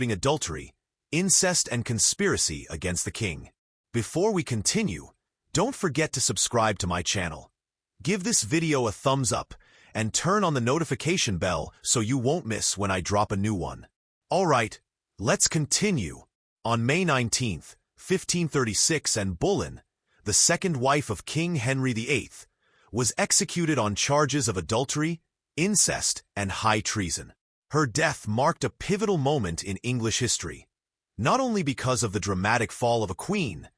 being adultery, incest, and conspiracy against the king. Before we continue, don't forget to subscribe to my channel. Give this video a thumbs up and turn on the notification bell so you won't miss when I drop a new one. Alright, let's continue. On May 19, 1536, and Boleyn, the second wife of King Henry VIII, was executed on charges of adultery, incest, and high treason. Her death marked a pivotal moment in English history, not only because of the dramatic fall of a queen,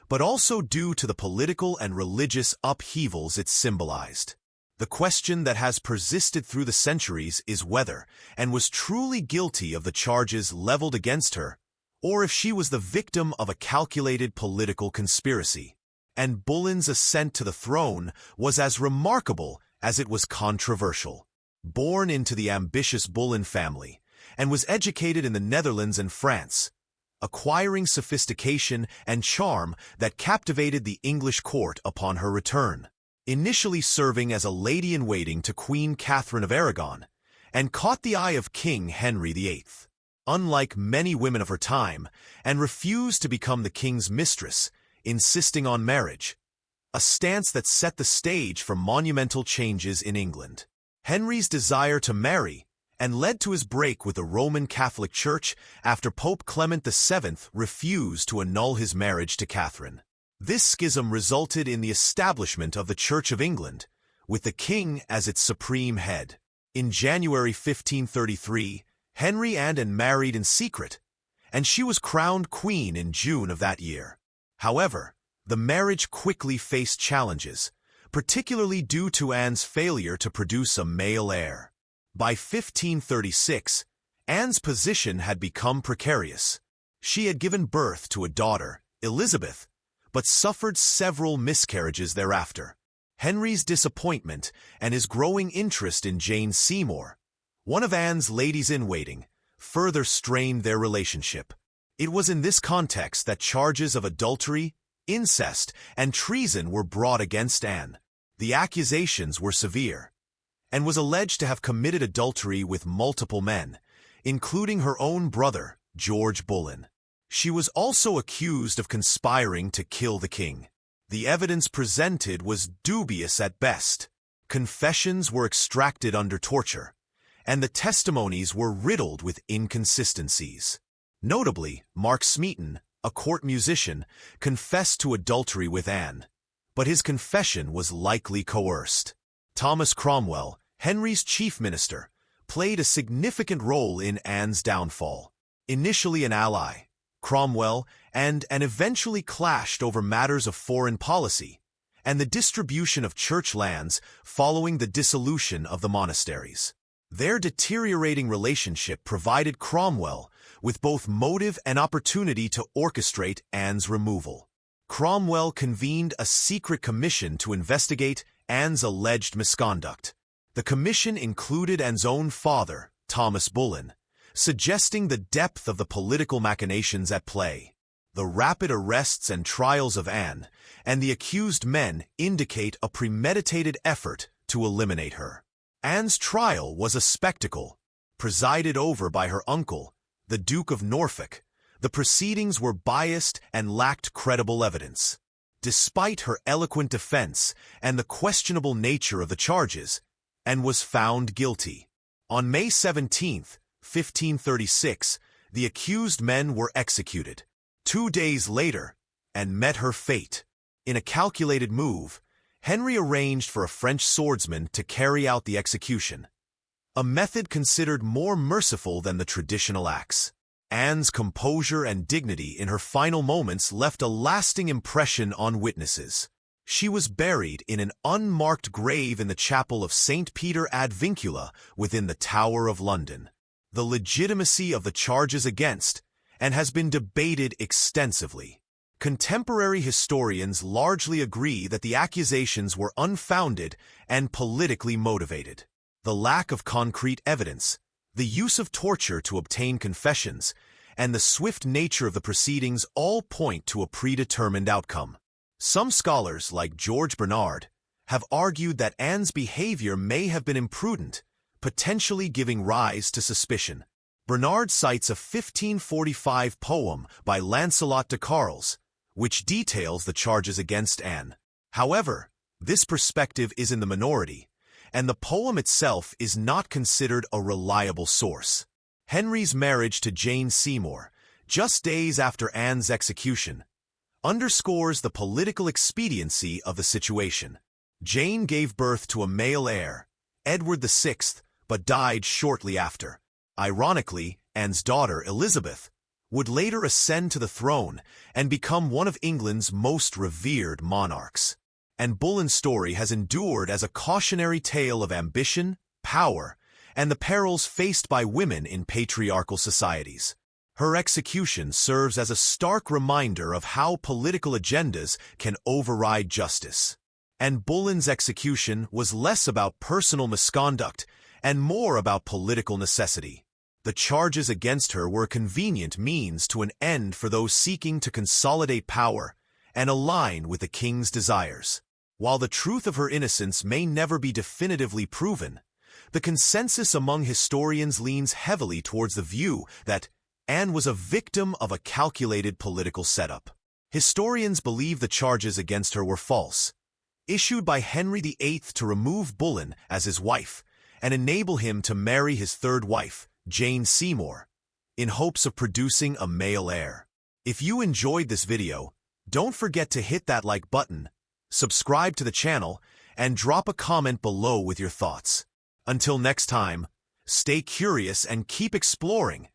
but also due to the political and religious upheavals it symbolized. The question that has persisted through the centuries is whether Anne was truly guilty of the charges leveled against her, or if she was the victim of a calculated political conspiracy. And Boleyn's ascent to the throne was as remarkable as it was controversial. Born into the ambitious Boleyn family, and was educated in the Netherlands and France, acquiring sophistication and charm that captivated the English court upon her return. Initially serving as a lady-in-waiting to Queen Catherine of Aragon, and caught the eye of King Henry VIII. Unlike many women of her time, Anne refused to become the king's mistress, insisting on marriage, a stance that set the stage for monumental changes in England. Henry's desire to marry and led to his break with the Roman Catholic Church after Pope Clement VII refused to annul his marriage to Catherine. This schism resulted in the establishment of the Church of England, with the king as its supreme head. In January 1533, Henry and Anne married in secret, and she was crowned queen in June of that year. However, the marriage quickly faced challenges, particularly due to Anne's failure to produce a male heir. By 1536, Anne's position had become precarious. She had given birth to a daughter, Elizabeth, but suffered several miscarriages thereafter. Henry's disappointment and his growing interest in Jane Seymour, one of Anne's ladies-in-waiting, further strained their relationship. It was in this context that charges of adultery, incest, and treason were brought against Anne. The accusations were severe, and was alleged to have committed adultery with multiple men, including her own brother, George Boleyn. She was also accused of conspiring to kill the king. The evidence presented was dubious at best. Confessions were extracted under torture, and the testimonies were riddled with inconsistencies. Notably, Mark Smeaton, a court musician, confessed to adultery with Anne, but his confession was likely coerced. Thomas Cromwell, Henry's chief minister, played a significant role in Anne's downfall. Initially an ally, Cromwell and Anne eventually clashed over matters of foreign policy and the distribution of church lands following the dissolution of the monasteries. Their deteriorating relationship provided Cromwell with both motive and opportunity to orchestrate Anne's removal. Cromwell convened a secret commission to investigate Anne's alleged misconduct. The commission included Anne's own father, Thomas Boleyn, suggesting the depth of the political machinations at play. The rapid arrests and trials of Anne and the accused men indicate a premeditated effort to eliminate her. Anne's trial was a spectacle, presided over by her uncle, the Duke of Norfolk. The proceedings were biased and lacked credible evidence. Despite her eloquent defense and the questionable nature of the charges, Anne was found guilty. On May 17, 1536, the accused men were executed. 2 days later, Anne met her fate. In a calculated move, Henry arranged for a French swordsman to carry out the execution, a method considered more merciful than the traditional axe. Anne's composure and dignity in her final moments left a lasting impression on witnesses. She was buried in an unmarked grave in the chapel of St. Peter ad Vincula within the Tower of London. The legitimacy of the charges against Anne has been debated extensively. Contemporary historians largely agree that the accusations were unfounded and politically motivated. The lack of concrete evidence, the use of torture to obtain confessions, and the swift nature of the proceedings all point to a predetermined outcome. Some scholars, like George Bernard, have argued that Anne's behavior may have been imprudent, potentially giving rise to suspicion. Bernard cites a 1545 poem by Lancelot de Carles, which details the charges against Anne. However, this perspective is in the minority, and the poem itself is not considered a reliable source. Henry's marriage to Jane Seymour, just days after Anne's execution, underscores the political expediency of the situation. Jane gave birth to a male heir, Edward VI, but died shortly after. Ironically, Anne's daughter, Elizabeth, would later ascend to the throne and become one of England's most revered monarchs. And Boleyn's story has endured as a cautionary tale of ambition, power, and the perils faced by women in patriarchal societies. Her execution serves as a stark reminder of how political agendas can override justice. And Boleyn's execution was less about personal misconduct and more about political necessity. The charges against her were a convenient means to an end for those seeking to consolidate power and align with the king's desires. While the truth of her innocence may never be definitively proven, the consensus among historians leans heavily towards the view that Anne was a victim of a calculated political setup. Historians believe the charges against her were false, issued by Henry VIII to remove Boleyn as his wife and enable him to marry his third wife, Jane Seymour, in hopes of producing a male heir. If you enjoyed this video, don't forget to hit that like button, subscribe to the channel, and drop a comment below with your thoughts. Until next time, stay curious and keep exploring.